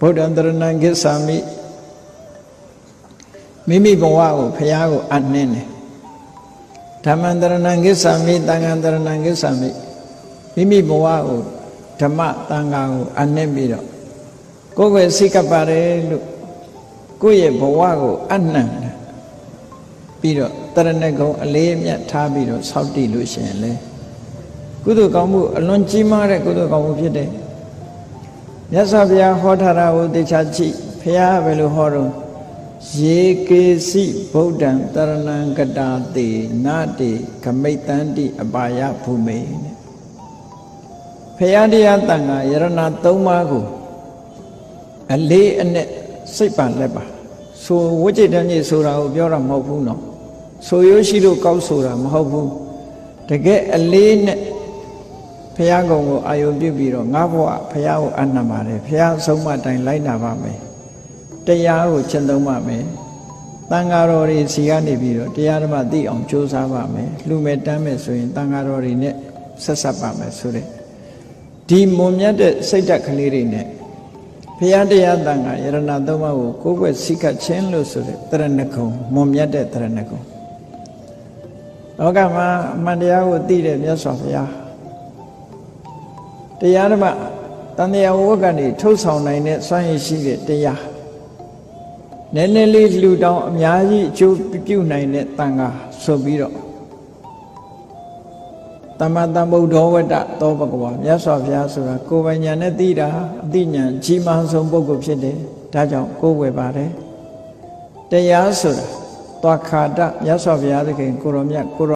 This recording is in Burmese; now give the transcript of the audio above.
ဗုဒ္ဓံတရဏံကိစ္ဆာမိမိမိဘဝကိုဘုရားကိုအပ်နှင်းတယ်ဓမ္မံတရဏံကိစ္ဆာမိသံဃံတရဏံကိစ္ဆာမိမိမိဘဝကိုဓမ္မသံဃာကိုအပ်နှင်းပြီးတော့ကိုယ်ပဲစိတ်ကပ်ပါတယ်လို့ကိုယ့်ရဲ့ဘဝကိုအနှံ့ပြီးတော့တရဏဂုံအလေးအမြတ်ထားပြီးတော့ဆောက်တည်လို့ရှိရင်လေကုသိုလ်ကောင်းမှုအလွန်ကြီးမားတဲ့ကုသိုလ်ကောင်းမှုဖြစ်တယ်မြတ်စွာဘုရားဟောထားတာကိုသိချာကြည့်ဘုရားဘယ်လိုဟောတော့ယေကေစီဗုဒ္ဓံတရဏံကတာတိနာတိခမိတ်တန္တိအပါယភူမေတဲ့ဘုရားတရားတန်ခါယရဏသုံးပါးကိုအလေးအနက်စိတ်ပါလက်ပါဆိုဝိจิตတန်းကြီးဆိုတာကိုပြောတာမဟုတ်ဘူးနော်ဆိုရိုးရှိလို့ကောက်ဆိုတာမဟုတ်ဘူးတကယ်အလေးနဲ့ဘုရားကုံကိုအာယုံပြုပြီးတော့ငါဘဝဘုရားကိုအနှံပါတယ်ဘုရားဆုံးမတိုင်လိုက်နာပါမယ်တရားကိုကျင့်သုံးပါမယ်တန်ဃာတော်တွေစီကနေပြီးတော့တရားဓမ္မသိအောင်ကြိုးစားပါမယ်လှူမဲ့တမ်းမဲ့ဆိုရင်တန်ဃာတော်တွေနဲ့ဆက်ဆက်ပါမယ်ဆိုတဲ့ဒီမွန်မြတ်တဲ့စိတ်ဓာတ်ကလေးတွေနဲ့ဘုရားတရားတန်ခါယရဏသုံးပါးကိုကိုယ်ွယ်စိတ်ကချင်းလို့ဆိုတဲ့တရဏဂုံမွန်မြတ်တဲ့တရဏဂုံလောကမှာအမှန်တရားကိုသိတဲ့မြတ်စွာဘုရားတရားဓမ္မတန်တရားဝတ်ကနေထုတ်ဆောင်နိုင်တဲ့စွမ်းရည်ရှိတဲ့တရားနည်းနည်းလေးလူတောင်အများကြီးအကျိုးပြုနိုင်တဲ့တန်ခါဆိုပြီးတော့တမ္မာတမ္ဗုဒ္ဓဝတ္တသောဘဂဝါမြတ်စွာဘုရားဆိုတာကိုယ်ပိုင်ဉာဏ်နဲ့သိတာအသိဉာဏ်ကြီးမားဆုံးပုဂ္ဂိုလ်ဖြစ်တယ်ဒါကြောင့်ကိုယ်ဝယ်ပါတယ်တရားဆိုတာသွားခါတမြတ်စွာဘုရားသခင်ကိုရောမြတ်ကို